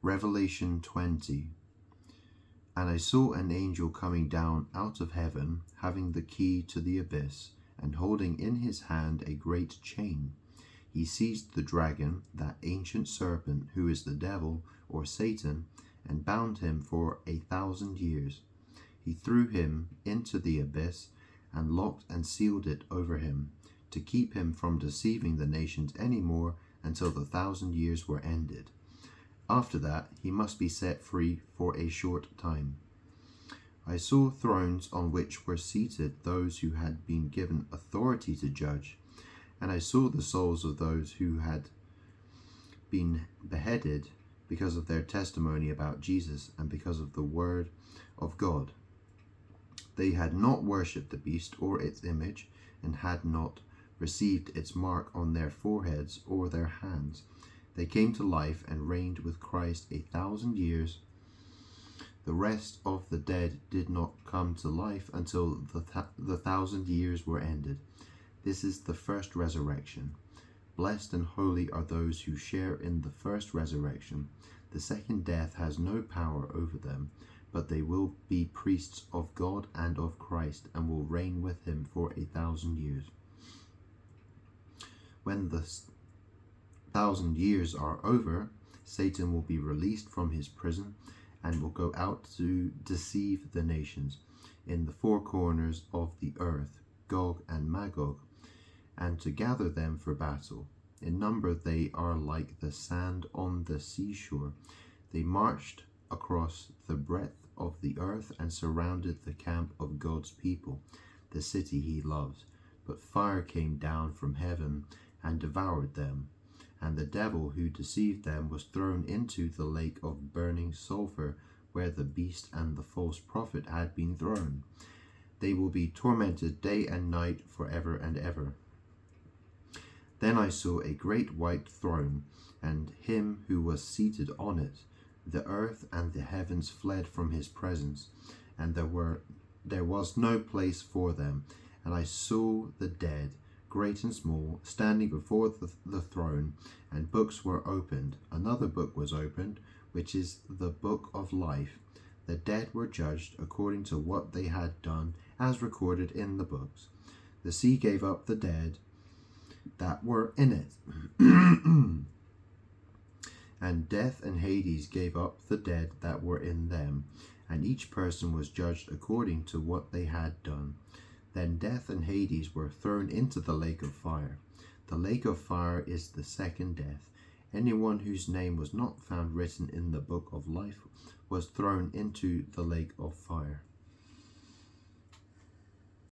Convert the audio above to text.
Revelation 20. And I saw an angel coming down out of heaven, having the key to the abyss, and holding in his hand a great chain. He seized the dragon, that ancient serpent, who is the devil, or Satan, and bound him for 1,000 years. He threw him into the abyss, and locked and sealed it over him, to keep him from deceiving the nations any more until the 1,000 years were ended. After that, he must be set free for a short time. I saw thrones on which were seated those who had been given authority to judge, and I saw the souls of those who had been beheaded because of their testimony about Jesus and because of the word of God. They had not worshipped the beast or its image, and had not received its mark on their foreheads or their hands. They came to life and reigned with Christ 1,000 years. The rest of the dead did not come to life until the 1,000 years were ended. This is the first resurrection. Blessed and holy are those who share in the first resurrection. The second death has no power over them, but they will be priests of God and of Christ, and will reign with him for 1,000 years. When the 1,000 years are over, Satan will be released from his prison and will go out to deceive the nations in the four corners of the earth, Gog and Magog, and to gather them for battle. In number they are like the sand on the seashore. They marched across the breadth of the earth and surrounded the camp of God's people, the city he loves. But fire came down from heaven and devoured them, and the devil who deceived them was thrown into the lake of burning sulfur, where the beast and the false prophet had been thrown. They will be tormented day and night forever and ever. Then I saw a great white throne, and him who was seated on it. The earth and the heavens fled from his presence, and there was no place for them. And I saw the dead, great and small, standing before the throne, and books were opened. Another book was opened, which is the book of life. The dead were judged according to what they had done, as recorded in the books. The sea gave up the dead that were in it, and death and Hades gave up the dead that were in them, and each person was judged according to what they had done. Then death and Hades were thrown into the lake of fire. The lake of fire is the second death. Anyone whose name was not found written in the book of life was thrown into the lake of fire.